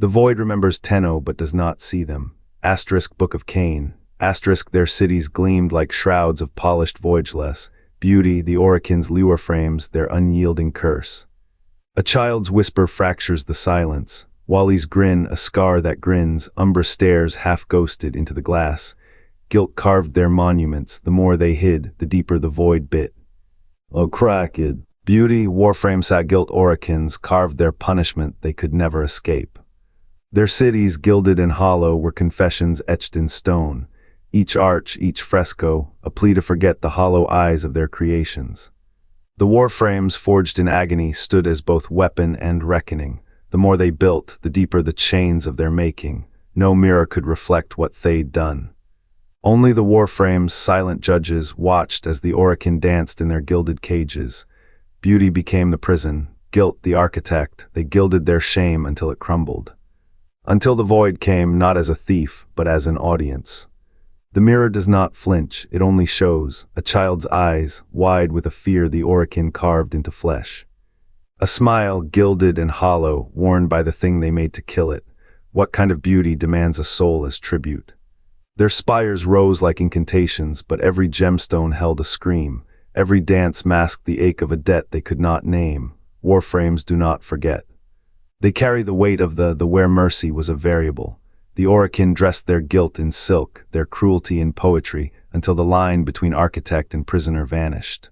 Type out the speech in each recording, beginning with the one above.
The void remembers Tenno but does not see them. Book of Cain. Their cities gleamed like shrouds of polished voideless. Beauty, the Orokin's lure frames, their unyielding curse. A child's whisper fractures the silence. Wally's grin, a scar that grins. Umbra stares, half-ghosted, into the glass. Guilt carved their monuments. The more they hid, the deeper the void bit. Oh, cracked. Beauty, Warframe saw guilt Orokins carved their punishment they could never escape. Their cities, gilded and hollow, were confessions etched in stone. Each arch, each fresco, a plea to forget the hollow eyes of their creations. The Warframes, forged in agony, stood as both weapon and reckoning. The more they built, the deeper the chains of their making. No mirror could reflect what they'd done. Only the Warframes, silent judges, watched as the Orokin danced in their gilded cages. Beauty became the prison, guilt the architect. They gilded their shame until it crumbled. Until the void came, not as a thief, but as an audience. The mirror does not flinch, it only shows, a child's eyes, wide with a fear the Orokin carved into flesh. A smile, gilded and hollow, worn by the thing they made to kill it. What kind of beauty demands a soul as tribute? Their spires rose like incantations, but every gemstone held a scream. Every dance masked the ache of a debt they could not name. Warframes do not forget. They carry the weight of the where mercy was a variable. The Orokin dressed their guilt in silk, their cruelty in poetry, until the line between architect and prisoner vanished.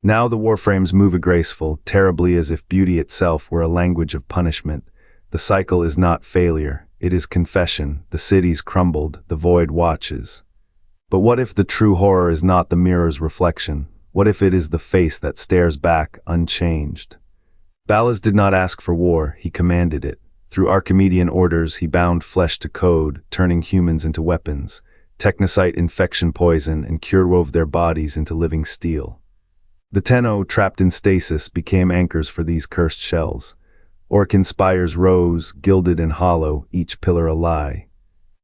Now the Warframes move graceful, terribly as if beauty itself were a language of punishment. The cycle is not failure, it is confession. The cities crumbled, the void watches. But what if the true horror is not the mirror's reflection? What if it is the face that stares back, unchanged? Ballas did not ask for war, he commanded it. Through Archimedean orders, he bound flesh to code, turning humans into weapons. Technocyte infection poison and cure-wove their bodies into living steel. The Tenno, trapped in stasis, became anchors for these cursed shells. Orokin spires rose, gilded and hollow, each pillar a lie.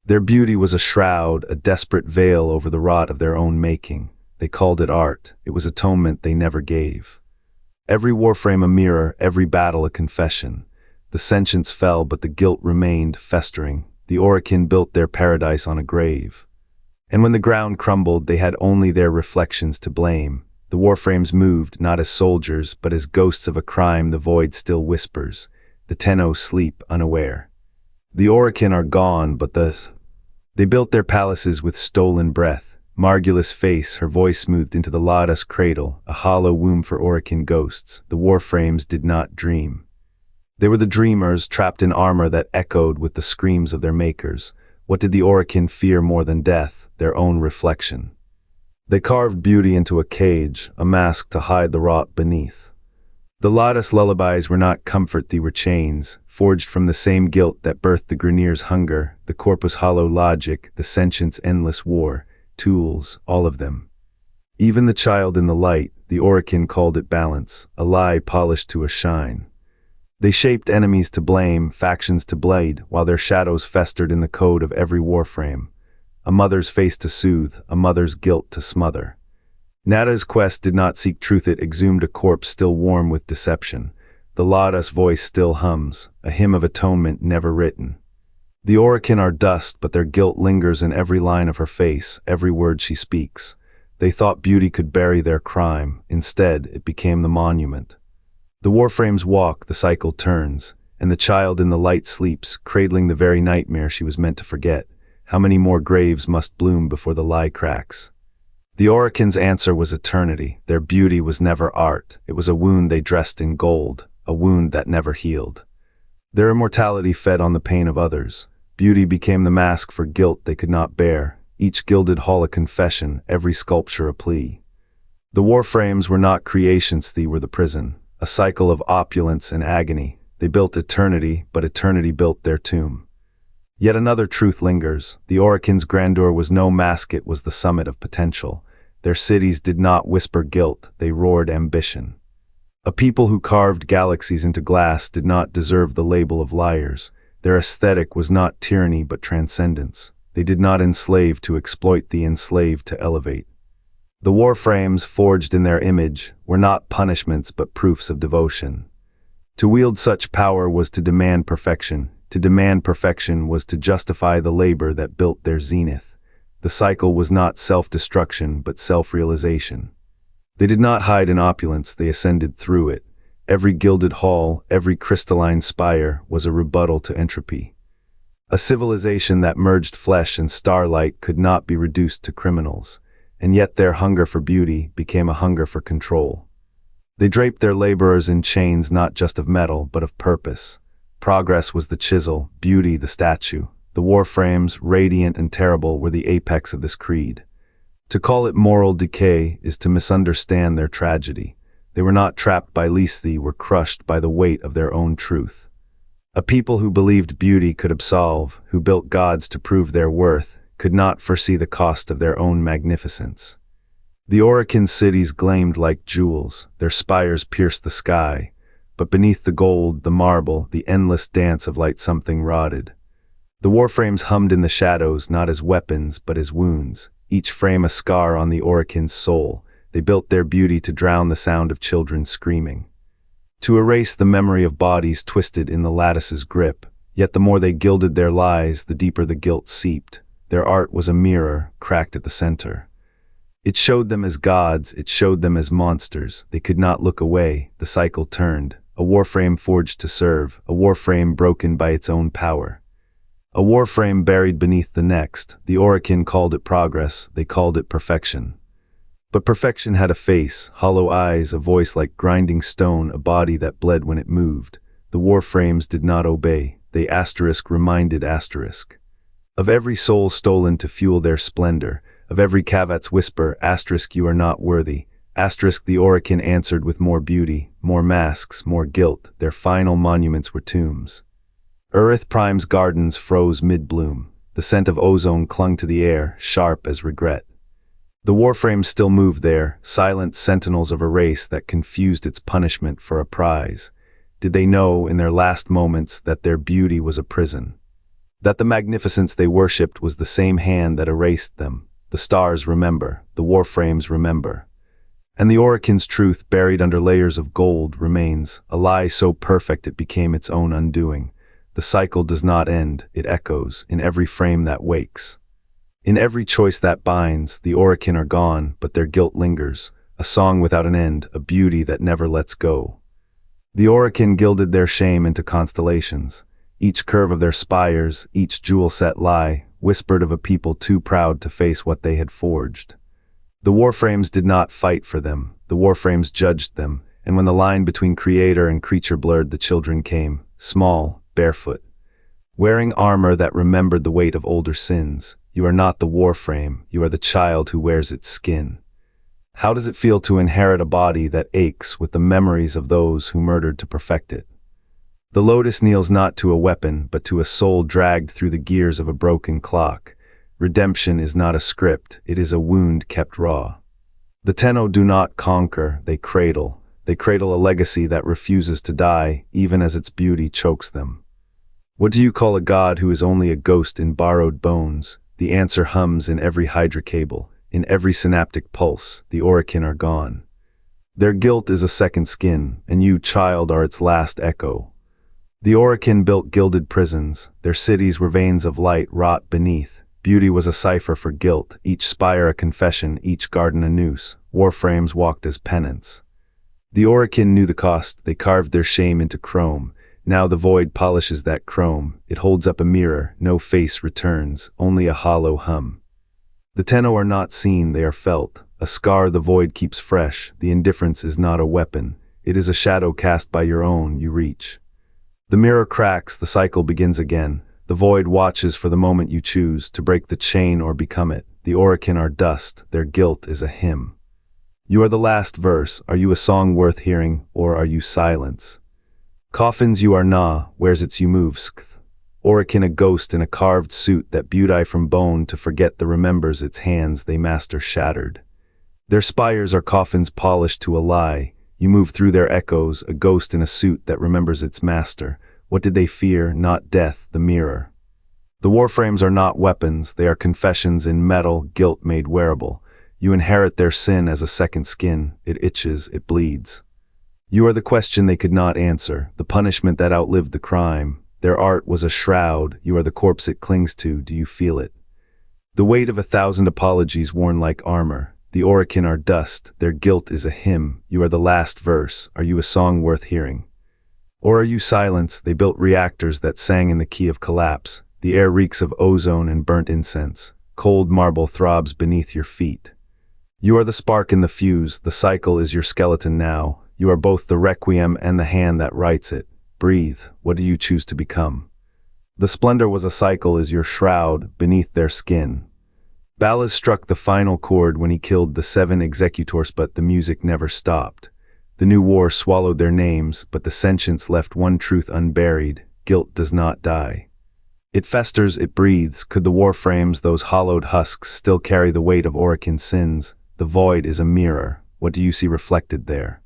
Their beauty was a shroud, a desperate veil over the rot of their own making. They called it art. It was atonement they never gave. Every Warframe a mirror, every battle a confession. The sentience fell, but the guilt remained, festering. The Orokin built their paradise on a grave. And when the ground crumbled, they had only their reflections to blame. The Warframes moved, not as soldiers, but as ghosts of a crime the void still whispers. The Tenno sleep unaware. The Orokin are gone, but they built their palaces with stolen breath. Margulis' face, her voice smoothed into the Lotus cradle, a hollow womb for Orokin ghosts. The Warframes did not dream. They were the dreamers, trapped in armor that echoed with the screams of their makers. What did the Orokin fear more than death? Their own reflection. They carved beauty into a cage, a mask to hide the rot beneath. The Lotus lullabies were not comfort, they were chains, forged from the same guilt that birthed the Grineer's hunger, the corpus hollow logic, the sentient's endless war. Tools, all of them. Even the child in the light, the Orokin called it balance, a lie polished to a shine. They shaped enemies to blame, factions to blade, while their shadows festered in the code of every Warframe. A mother's face to soothe, a mother's guilt to smother. Nada's quest did not seek truth, it exhumed a corpse still warm with deception. The Lotus voice still hums, a hymn of atonement never written. The Orokin are dust, but their guilt lingers in every line of her face, every word she speaks. They thought beauty could bury their crime. Instead, it became the monument. The Warframes walk, the cycle turns, and the child in the light sleeps, cradling the very nightmare she was meant to forget. How many more graves must bloom before the lie cracks? The Orokin's answer was eternity. Their beauty was never art. It was a wound they dressed in gold, a wound that never healed. Their immortality fed on the pain of others. Beauty became the mask for guilt they could not bear. Each gilded hall a confession, every sculpture a plea. The Warframes were not creations, they were the prison. A cycle of opulence and agony. They built eternity, but eternity built their tomb. Yet another truth lingers. The Orokin's grandeur was no mask, it was the summit of potential. Their cities did not whisper guilt, they roared ambition. A people who carved galaxies into glass did not deserve the label of liars. Their aesthetic was not tyranny but transcendence. They did not enslave to exploit, the enslaved to elevate. The Warframes, forged in their image, were not punishments but proofs of devotion. To wield such power was to demand perfection. To demand perfection was to justify the labor that built their zenith. The cycle was not self-destruction, but self-realization. They did not hide in opulence, they ascended through it. Every gilded hall, every crystalline spire was a rebuttal to entropy. A civilization that merged flesh and starlight could not be reduced to criminals, and yet their hunger for beauty became a hunger for control. They draped their laborers in chains not just of metal, but of purpose. Progress was the chisel, beauty the statue. The Warframes, radiant and terrible, were the apex of this creed. To call it moral decay is to misunderstand their tragedy. They were not trapped by Lethe, were crushed by the weight of their own truth. A people who believed beauty could absolve, who built gods to prove their worth, could not foresee the cost of their own magnificence. The Orokin cities gleamed like jewels, their spires pierced the sky, but beneath the gold, the marble, the endless dance of light something rotted. The Warframes hummed in the shadows, not as weapons, but as wounds, each frame a scar on the Orokin's soul. They built their beauty to drown the sound of children screaming, to erase the memory of bodies twisted in the lattice's grip. Yet the more they gilded their lies, the deeper the guilt seeped. Their art was a mirror, cracked at the center. It showed them as gods, it showed them as monsters. They could not look away. The cycle turned. A Warframe forged to serve, a Warframe broken by its own power. A Warframe buried beneath the next. The Orokin called it progress, they called it perfection. But perfection had a face, hollow eyes, a voice like grinding stone, a body that bled when it moved. The Warframes did not obey. They reminded of every soul stolen to fuel their splendor, of every cavat's whisper, you are not worthy. The Orokin answered with more beauty, more masks, more guilt. Their final monuments were tombs. Earth Prime's gardens froze mid-bloom. The scent of ozone clung to the air, sharp as regret. The Warframes still moved there, silent sentinels of a race that confused its punishment for a prize. Did they know, in their last moments, that their beauty was a prison? That the magnificence they worshipped was the same hand that erased them? The stars remember, the Warframes remember. And the Orokin's truth, buried under layers of gold, remains, a lie so perfect it became its own undoing. The cycle does not end, it echoes, in every frame that wakes. In every choice that binds. The Orokin are gone, but their guilt lingers, a song without an end, a beauty that never lets go. The Orokin gilded their shame into constellations. Each curve of their spires, each jewel-set lie, whispered of a people too proud to face what they had forged. The Warframes did not fight for them, the Warframes judged them, and when the line between creator and creature blurred, the children came, small, barefoot, wearing armor that remembered the weight of older sins. You are not the Warframe, you are the child who wears its skin. How does it feel to inherit a body that aches with the memories of those who murdered to perfect it? The Lotus kneels not to a weapon, but to a soul dragged through the gears of a broken clock. Redemption is not a script, it is a wound kept raw. The Tenno do not conquer, they cradle. They cradle a legacy that refuses to die, even as its beauty chokes them. What do you call a god who is only a ghost in borrowed bones? The answer hums in every Hydra cable, in every synaptic pulse. The Orokin are gone. Their guilt is a second skin, and you, child, are its last echo. The Orokin built gilded prisons. Their cities were veins of light wrought beneath. Beauty was a cipher for guilt, each spire a confession, each garden a noose. Warframes walked as penance. The Orokin knew the cost. They carved their shame into chrome. Now the void polishes that chrome. It holds up a mirror. No face returns, only a hollow hum. The Tenno are not seen, they are felt. A scar the void keeps fresh. The indifference is not a weapon. It is a shadow cast by your own you reach. The mirror cracks, the cycle begins again. The void watches for the moment you choose to break the chain or become it. The Orokin are dust, their guilt is a hymn. You are the last verse. Are you a song worth hearing, or are you silence? Coffins you are na, where's its you move skth. Orokin a ghost in a carved suit that beauty from bone to forget the remembers its hands they master shattered. Their spires are coffins polished to a lie. You move through their echoes, a ghost in a suit that remembers its master. What did they fear? Not death, the mirror. The Warframes are not weapons, they are confessions in metal, guilt made wearable. You inherit their sin as a second skin. It itches, it bleeds. You are the question they could not answer, the punishment that outlived the crime. Their art was a shroud, you are the corpse it clings to, do you feel it? The weight of 1,000 apologies worn like armor. The Orokin are dust, their guilt is a hymn, you are the last verse, are you a song worth hearing? Or are you silence? They built reactors that sang in the key of collapse. The air reeks of ozone and burnt incense. Cold marble throbs beneath your feet. You are the spark in the fuse, the cycle is your skeleton now. You are both the requiem and the hand that writes it. Breathe, what do you choose to become? The splendor was a cycle is your shroud, beneath their skin. Ballas struck the final chord when he killed the 7 executors, but the music never stopped. The new war swallowed their names, but the sentience left one truth unburied: guilt does not die. It festers, it breathes. Could the Warframes, those hollowed husks, still carry the weight of Orokin's sins? The void is a mirror. What do you see reflected there?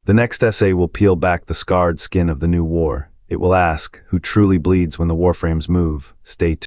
The next essay will peel back the scarred skin of the new war. It will ask, who truly bleeds when the Warframes move? Stay tuned.